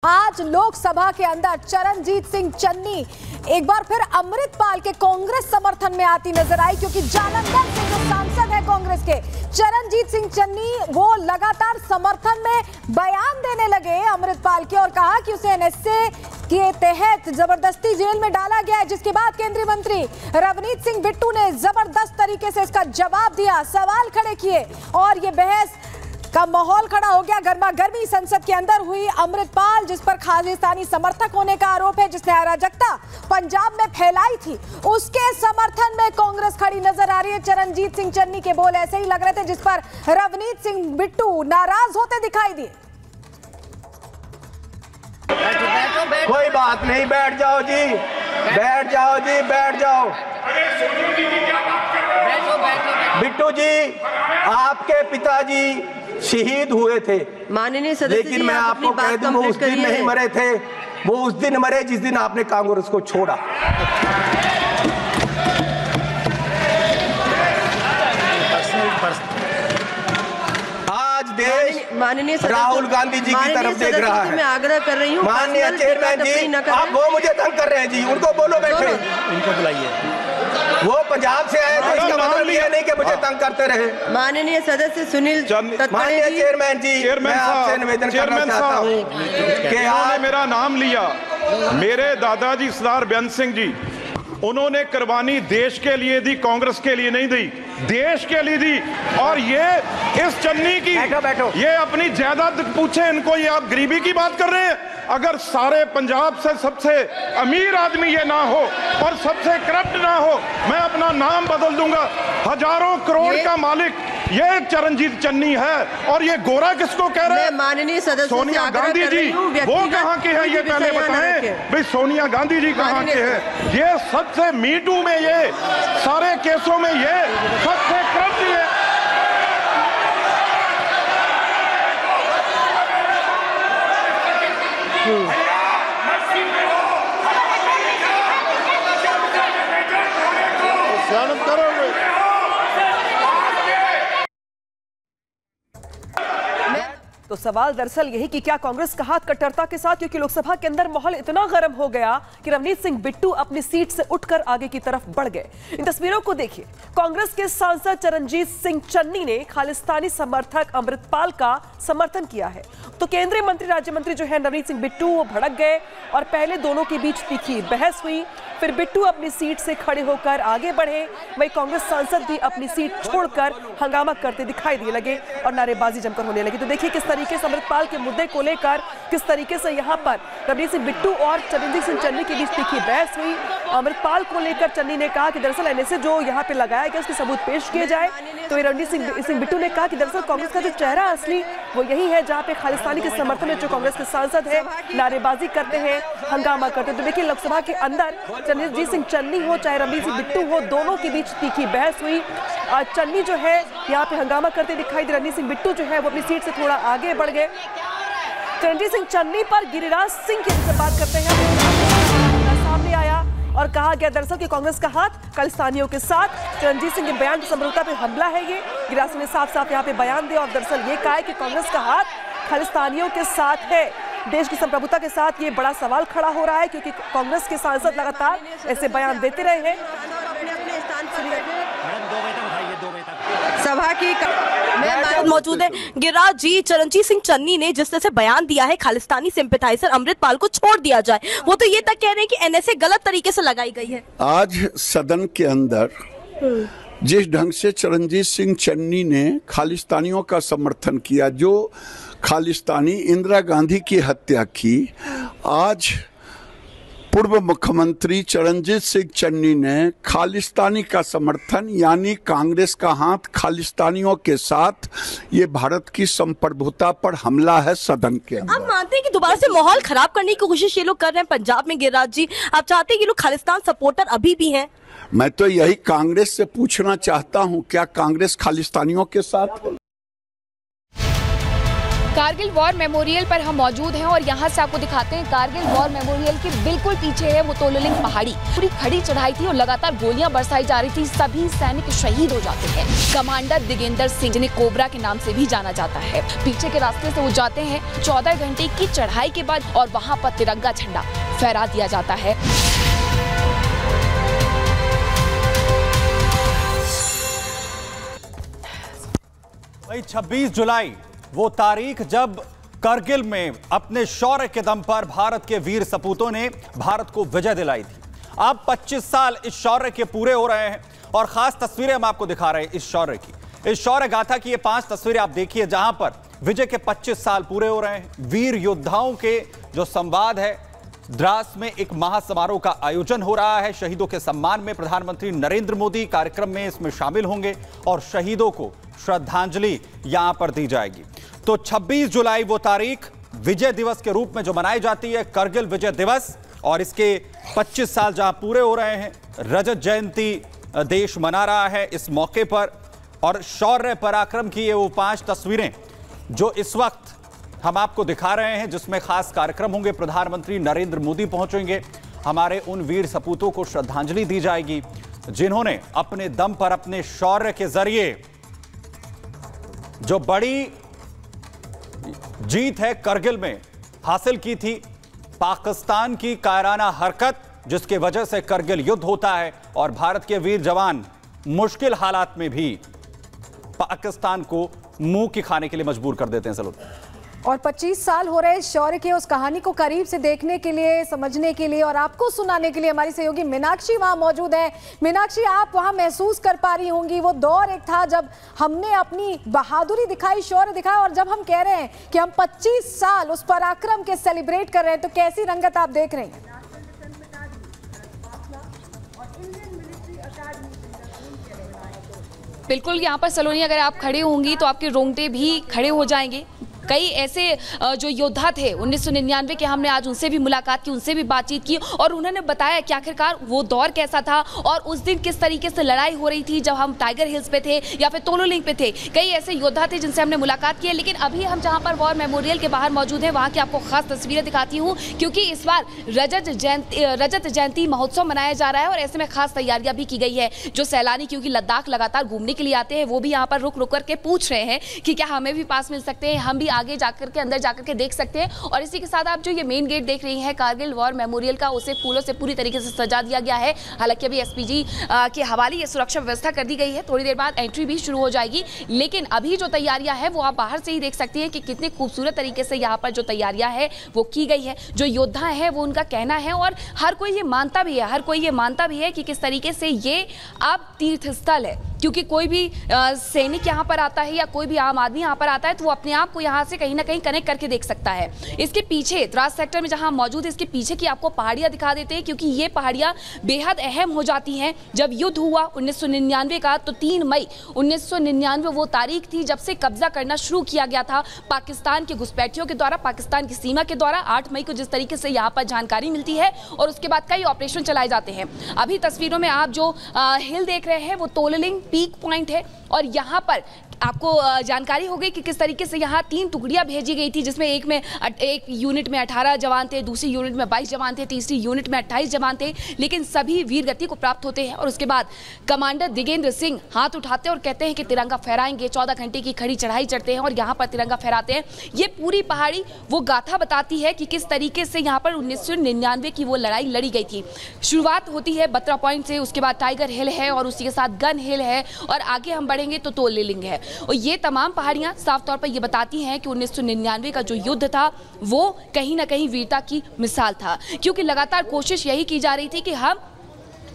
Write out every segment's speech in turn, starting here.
आज लोकसभा के अंदर चरणजीत सिंह चन्नी एक बार फिर अमृतपाल के कांग्रेस समर्थन में आती नजर आई, क्योंकि जालंधर से जो सांसद है कांग्रेस के चरणजीत सिंह चन्नी वो लगातार समर्थन में बयान देने लगे अमृतपाल के और कहा कि उसे एनएसए के तहत जबरदस्ती जेल में डाला गया है, जिसके बाद केंद्रीय मंत्री रवनीत सिंह बिट्टू ने जबरदस्त तरीके से इसका जवाब दिया, सवाल खड़े किए और ये बहस का माहौल खड़ा हो गया। गर्मा गर्मी संसद के अंदर हुई। अमृतपाल जिस पर खालिस्तानी समर्थक होने का आरोप है, जिसने अराजकता पंजाब में फैलाई थी, उसके समर्थन में कांग्रेस खड़ी नजर आ रही है। चरणजीत सिंह चन्नी के बोल ऐसे ही लग रहे थे जिस पर रवनीत सिंह बिट्टू नाराज होते दिखाई दिए। कोई बात नहीं, बैठ जाओ जी, बैठ जाओ जी, बैठ जाओ। बिट्टू जी, आपके पिताजी शहीद हुए थे, माननीय सदस्य, लेकिन मैं आपको कह दूं वो उस दिन नहीं मरे थे, वो उस दिन मरे जिस दिन आपने कांग्रेस को छोड़ा। आज देश माननीय राहुल गांधी जी की तरफ देख रहा है। मैं आग्रह कर रही हूँ, माननीय चेयरमैन जी, आप वो मुझे तंग कर रहे हैं जी, उनको बोलो बैठे, इनको बुलाइए। वो पंजाब से आए तो इसका मतलब ये नहीं कि मुझे तंग करते रहे। माननीय सदस्य सुनील माननीय चेयरमैन जी, मैं आपसे निवेदन करना चाहता हूँ कि आपने मेरा नाम लिया। मेरे दादाजी सरदार बेअंत सिंह जी, उन्होंने कुर्बानी देश के लिए दी, कांग्रेस के लिए नहीं दी, देश के लिए दी। और ये इस चन्नी की बैठो। ये अपनी जायदाद पूछे इनको, ये आप गरीबी की बात कर रहे हैं। अगर सारे पंजाब से सबसे अमीर आदमी ये ना हो और सबसे करप्ट ना हो, मैं अपना नाम बदल दूंगा। हजारों करोड़ का मालिक ये चरणजीत चन्नी है। और ये गोरा किसको कह रहे हैं? माननीय सदस्य सोनिया गांधी जी, वो कहाँ के हैं ये पहले बताएं भाई। सोनिया गांधी जी कहाँ के हैं? ये सबसे मीटू में, ये सारे केसों में ये सबसे करप्ट है। तो सवाल दरअसल यही कि क्या कांग्रेस का हाथ कट्टरता के साथ, क्योंकि लोकसभा के अंदर माहौल इतना गर्म हो गया कि रवनीत सिंह बिट्टू अपनी सीट से उठकर आगे की तरफ बढ़ गए। इन तस्वीरों को देखिए। कांग्रेस के सांसद चरणजीत सिंह चन्नी ने खालिस्तानी समर्थक अमृतपाल का समर्थन किया है, तो केंद्रीय मंत्री राज्य मंत्री जो है नवनीत सिंह बिट्टू वो भड़क गए और पहले दोनों के बीच तीखी बहस हुई। फिर बिट्टू अपनी सीट से खड़े होकर आगे बढ़े, वहीं कांग्रेस सांसद भी अपनी सीट छोड़कर हंगामा करते दिखाई दिए लगे और नारेबाजी जमकर होने लगी। तो देखिए किस तरीके से अमृतपाल के मुद्दे को लेकर किस तरीके से यहाँ पर रवनीत सिंह बिट्टू और चरणजीत सिंह चन्नी के बीच तीखी बहस हुई। अमृतपाल को लेकर चन्नी ने कहा कि दरअसल एनएसए जो यहाँ पे लगाया गया उसके सबूत पेश किए जाए, तो रवनीत सिंह बिट्टू ने कहा कि दरअसल कांग्रेस का जो चेहरा असली वो यही है जहाँ पे खालिस्तानी के समर्थन में जो कांग्रेस के सांसद है नारेबाजी करते हैं, हंगामा करते हैं। तो देखिए लोकसभा के अंदर चरणजीत सिंह चन्नी हो चाहे रवनीत सिंह बिट्टू हो, दोनों के बीच तीखी बहस हुई। चन्नी जो है यहाँ पे हंगामा करते दिखाई दे, रवनीत सिंह बिट्टू जो है वो अपनी सीट से थोड़ा आगे बढ़ गए। चरणजीत सिंह चन्नी पर गिरिराज सिंह की बात करते हैं, सामने आया और कहा गया दरअसल कि कांग्रेस का हाथ खालिस्तानियों के साथ। चरणजीत सिंह के बयान की समरूपता पे हमला है ये। गिरिराज सिंह ने साफ साफ यहाँ पे बयान दिया और दरअसल ये कहा है कि कांग्रेस का हाथ खालिस्तानियों के साथ है। देश की संप्रभुता के साथ ये बड़ा सवाल खड़ा हो रहा है, क्योंकि कांग्रेस के सांसद लगातार ऐसे बयान देते रहे हैं। सभा की मौजूद है गिरिराज जी, चरणजीत सिंह चन्नी ने जिस तरह से बयान दिया है खालिस्तानी सिंपैथाइजर अमृतपाल को छोड़ दिया जाए, वो तो ये तक कह रहे हैं कि एनएसए गलत तरीके से लगाई गई है। आज सदन के अंदर जिस ढंग से चरणजीत सिंह चन्नी ने खालिस्तानियों का समर्थन किया, जो खालिस्तानी इंदिरा गांधी की हत्या की, आज पूर्व मुख्यमंत्री चरणजीत सिंह चन्नी ने खालिस्तानी का समर्थन, यानी कांग्रेस का हाथ खालिस्तानियों के साथ, ये भारत की संप्रभुता पर हमला है सदन के अंदर। आप मानते हैं कि दोबारा से माहौल खराब करने की कोशिश ये लोग कर रहे हैं पंजाब में? गिरिराज जी, आप चाहते हैं कि लोग खालिस्तान सपोर्टर अभी भी हैं? मैं तो यही कांग्रेस से पूछना चाहता हूं, क्या कांग्रेस खालिस्तानियों के साथ है? कारगिल वॉर मेमोरियल पर हम मौजूद हैं और यहाँ से आपको दिखाते हैं कारगिल वॉर मेमोरियल के बिल्कुल पीछे है वो तोलोलिंग पहाड़ी। पूरी खड़ी चढ़ाई थी और लगातार गोलियां बरसाई जा रही थी। सभी सैनिक शहीद हो जाते हैं। कमांडर दिगेंदर सिंह, जिन्हें कोबरा के नाम से भी जाना जाता है, पीछे के रास्ते से वो जाते हैं। 14 घंटे की चढ़ाई के बाद और वहाँ पर तिरंगा झंडा फहरा दिया जाता है। भाई 26 जुलाई वो तारीख जब करगिल में अपने शौर्य के दम पर भारत के वीर सपूतों ने भारत को विजय दिलाई थी। अब 25 साल इस शौर्य के पूरे हो रहे हैं और खास तस्वीरें हम आपको दिखा रहे हैं इस शौर्य की। इस शौर्य गाथा की ये 5 तस्वीरें आप देखिए जहां पर विजय के 25 साल पूरे हो रहे हैं। वीर योद्धाओं के जो संवाद है, द्रास में एक महासमारोह का आयोजन हो रहा है। शहीदों के सम्मान में प्रधानमंत्री नरेंद्र मोदी कार्यक्रम में इसमें शामिल होंगे और शहीदों को श्रद्धांजलि यहां पर दी जाएगी। तो 26 जुलाई वो तारीख विजय दिवस के रूप में जो मनाई जाती है, करगिल विजय दिवस, और इसके 25 साल जहां पूरे हो रहे हैं। रजत जयंती देश मना रहा है इस मौके पर। और शौर्य पराक्रम की ये वो 5 तस्वीरें जो इस वक्त हम आपको दिखा रहे हैं, जिसमें खास कार्यक्रम होंगे। प्रधानमंत्री नरेंद्र मोदी पहुंचेंगे। हमारे उन वीर सपूतों को श्रद्धांजलि दी जाएगी जिन्होंने अपने दम पर अपने शौर्य के जरिए जो बड़ी जीत है करगिल में हासिल की थी। पाकिस्तान की कायराना हरकत जिसके वजह से करगिल युद्ध होता है और भारत के वीर जवान मुश्किल हालात में भी पाकिस्तान को मुंह की खाने के लिए मजबूर कर देते हैं। सलूट। और 25 साल हो रहे इस शौर्य के, उस कहानी को करीब से देखने के लिए, समझने के लिए और आपको सुनाने के लिए हमारी सहयोगी मीनाक्षी वहां मौजूद है। मीनाक्षी, आप वहां महसूस कर पा रही होंगी वो दौर एक था जब हमने अपनी बहादुरी दिखाई, शौर्य दिखाया, और जब हम कह रहे हैं कि हम 25 साल उस पराक्रम के सेलिब्रेट कर रहे हैं, तो कैसी रंगत आप देख रहे हैं? बिल्कुल, यहाँ पर सलोनी अगर आप खड़े होंगी तो आपके रोंगटे भी खड़े हो जाएंगे। कई ऐसे जो योद्धा थे 1999 के, हमने आज उनसे भी मुलाकात की, उनसे भी बातचीत की और उन्होंने बताया कि आखिरकार वो दौर कैसा था और उस दिन किस तरीके से लड़ाई हो रही थी जब हम टाइगर हिल्स पे थे या फिर तोलोलिंग पे थे। कई ऐसे योद्धा थे जिनसे हमने मुलाकात की है। लेकिन अभी हम जहाँ पर वॉर मेमोरियल के बाहर मौजूद हैं, वहाँ की आपको खास तस्वीरें दिखाती हूँ, क्योंकि इस बार रजत जयंती महोत्सव मनाया जा रहा है और ऐसे में खास तैयारियां भी की गई है। जो सैलानी क्योंकि लद्दाख लगातार घूमने के लिए आते हैं, वो भी यहाँ पर रुक रुक करके पूछ रहे हैं कि क्या हमें भी पास मिल सकते हैं, हम भी आगे जाकर के अंदर जाकर के देख सकते हैं। और इसी के साथ आप जो ये मेन गेट देख रही हैं कारगिल वॉर मेमोरियल का, उसे फूलों से पूरी तरीके से सजा दिया गया है। हालांकि अभी एसपीजी के हवाले ये सुरक्षा व्यवस्था कर दी गई है, थोड़ी देर बाद एंट्री भी शुरू हो जाएगी। लेकिन अभी जो तैयारियां हैं वो आप बाहर से ही देख सकती हैं कि कितने खूबसूरत तरीके से यहाँ पर जो तैयारियां हैं वो की गई है। जो योद्धा है वो उनका कहना है और हर कोई ये मानता भी है, हर कोई ये मानता भी है कि किस तरीके से ये अब तीर्थ स्थल है, क्योंकि कोई भी सैनिक यहाँ पर आता है या कोई भी आम आदमी यहाँ पर आता है तो वो अपने आप को यहाँ से कहीं ना कहीं कनेक्ट करके देख सकता है। इसके पीछे द्रास सेक्टर में जहाँ मौजूद है, इसके पीछे की आपको पहाड़ियाँ दिखा देते हैं, क्योंकि ये पहाड़ियाँ बेहद अहम हो जाती हैं। जब युद्ध हुआ 1999 का, तो 3 मई 1999 वो तारीख थी जब से कब्जा करना शुरू किया गया था पाकिस्तान के घुसपैठियों के द्वारा, पाकिस्तान की सीमा के द्वारा। 8 मई को जिस तरीके से यहाँ पर जानकारी मिलती है और उसके बाद कई ऑपरेशन चलाए जाते हैं। अभी तस्वीरों में आप जो हिल देख रहे हैं वो तोलोलिंग पीक पॉइंट है और यहाँ पर आपको जानकारी हो गई कि किस तरीके से यहाँ 3 टुकड़ियां भेजी गई थी, जिसमें एक यूनिट में 18 जवान थे, दूसरी यूनिट में 22 जवान थे, तीसरी यूनिट में 28 जवान थे। लेकिन सभी वीरगति को प्राप्त होते हैं और उसके बाद कमांडर दिगेंद्र सिंह हाथ उठाते हैं और कहते हैं कि तिरंगा फहराएंगे। 14 घंटे की खड़ी चढ़ाई चढ़ते हैं और यहाँ पर तिरंगा फहराते हैं। ये पूरी पहाड़ी वो गाथा बताती है कि किस तरीके से यहाँ पर 1999 की वो लड़ाई लड़ी गई थी। शुरुआत होती है बत्रा पॉइंट से, उसके बाद टाइगर हिल है और उसी के साथ गन हिल है और आगे हम बढ़ेंगे तो तोलोलिंग है। और ये तमाम पहाड़ियां साफ तौर पर ये बताती हैं कि 1999 का जो युद्ध था वो कहीं ना कहीं वीरता की मिसाल था, क्योंकि लगातार कोशिश यही की जा रही थी कि हम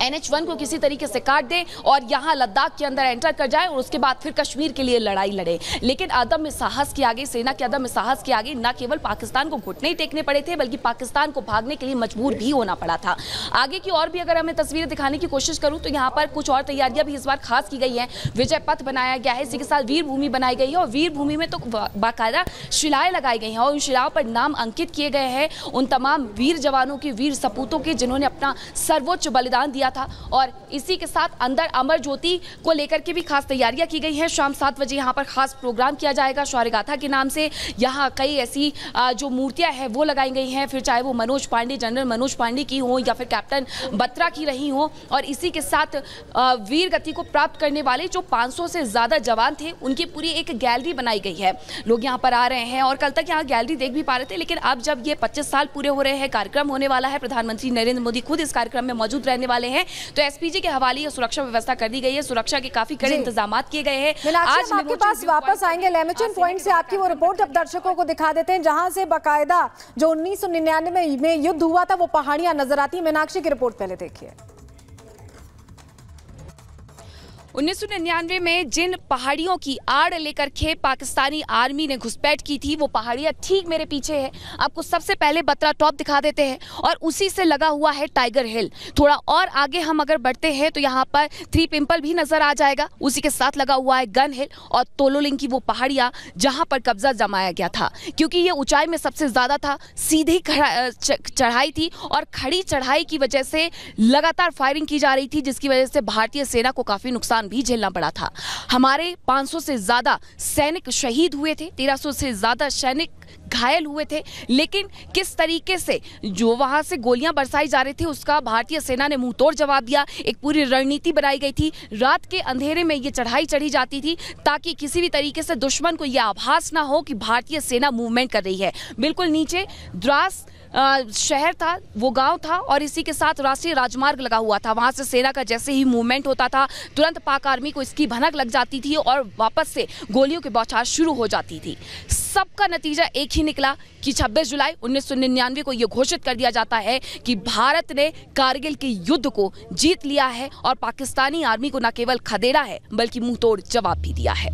NH1 को किसी तरीके से काट दें और यहाँ लद्दाख के अंदर एंटर कर जाए और उसके बाद फिर कश्मीर के लिए लड़ाई लड़े। लेकिन अदम्य साहस के आगे, सेना के अदम्य साहस के आगे न केवल पाकिस्तान को घुटने ही टेकने पड़े थे, बल्कि पाकिस्तान को भागने के लिए मजबूर भी होना पड़ा था। आगे की और भी अगर हमें तस्वीरें दिखाने की कोशिश करूँ तो यहाँ पर कुछ और तैयारियां भी इस बार खास की गई हैं। विजय पथ बनाया गया है, इसी के साथ वीर भूमि बनाई गई है और वीर भूमि में तो बाकायदा शिलाएं लगाई गई हैं और उन शिलाओं पर नाम अंकित किए गए हैं उन तमाम वीर जवानों के, वीर सपूतों के, जिन्होंने अपना सर्वोच्च बलिदान दिया दिया था। और इसी के साथ अंदर अमर ज्योति को लेकर के भी खास तैयारियां की गई हैं। शाम 7 बजे यहाँ पर खास प्रोग्राम किया जाएगा शौर्य गाथा के नाम से। यहाँ कई ऐसी जो मूर्तियां हैं वो लगाई गई हैं, फिर चाहे वो मनोज पांडे, जनरल मनोज पांडे की हो या फिर कैप्टन बत्रा की रही हो। और इसी के साथ वीर गति को प्राप्त करने वाले जो 500 से ज्यादा जवान थे उनकी पूरी एक गैलरी बनाई गई है। लोग यहाँ पर आ रहे हैं और कल तक यहाँ गैलरी देख भी पा रहे थे, लेकिन अब जब ये 25 साल पूरे हो रहे हैं, कार्यक्रम होने वाला है, प्रधानमंत्री नरेंद्र मोदी खुद इस कार्यक्रम में मौजूद रहने वाले हैं, तो एसपीजी के हवाले ये सुरक्षा व्यवस्था कर दी गई है। सुरक्षा के काफी कड़े इंतजाम किए गए हैं। आज हम आपके पास वापस आएंगे लेमेचन पॉइंट से। आपकी वो रिपोर्ट अब दर्शकों को दिखा देते हैं जहां से बाकायदा जो 1999 में युद्ध हुआ था वो पहाड़ियां नजर आती है। मीनाक्षी की रिपोर्ट पहले देखिए। 1999 में जिन पहाड़ियों की आड़ लेकर के पाकिस्तानी आर्मी ने घुसपैठ की थी वो पहाड़ियां ठीक मेरे पीछे है। आपको सबसे पहले बत्रा टॉप दिखा देते हैं और उसी से लगा हुआ है टाइगर हिल। थोड़ा और आगे हम अगर बढ़ते हैं तो यहाँ पर 3 पिंपल भी नजर आ जाएगा। उसी के साथ लगा हुआ है गन हिल और तोलोलिंग की वो पहाड़ियां जहां पर कब्जा जमाया गया था, क्योंकि ये ऊंचाई में सबसे ज्यादा था, सीधी चढ़ाई थी और खड़ी चढ़ाई की वजह से लगातार फायरिंग की जा रही थी, जिसकी वजह से भारतीय सेना को काफी नुकसान भी झेलना पड़ा था। हमारे 500 से ज्यादा सैनिक शहीद हुए थे, 1300 से ज्यादा सैनिक घायल हुए थे। लेकिन किस तरीके से जो वहां से गोलियां बरसाई जा रही थी उसका भारतीय सेना ने मुंहतोड़ जवाब दिया। एक पूरी रणनीति बनाई गई थी। रात के अंधेरे में ये चढ़ाई चढ़ी जाती थी ताकि किसी भी तरीके से दुश्मन को यह आभास ना हो कि भारतीय सेना मूवमेंट कर रही है। बिल्कुल नीचे द्रास शहर था, वो गांव था और इसी के साथ राष्ट्रीय राजमार्ग लगा हुआ था। वहां से सेना का जैसे ही मूवमेंट होता था तुरंत पाक आर्मी को इसकी भनक लग जाती थी और वापस से गोलियों की बौछार शुरू हो जाती थी। सबका नतीजा एक ही निकला कि 26 जुलाई 1999 को यह घोषित कर दिया जाता है कि भारत ने कारगिल के युद्ध को जीत लिया है और पाकिस्तानी आर्मी को न केवल खदेड़ा है बल्कि मुंहतोड़ जवाब भी दिया है।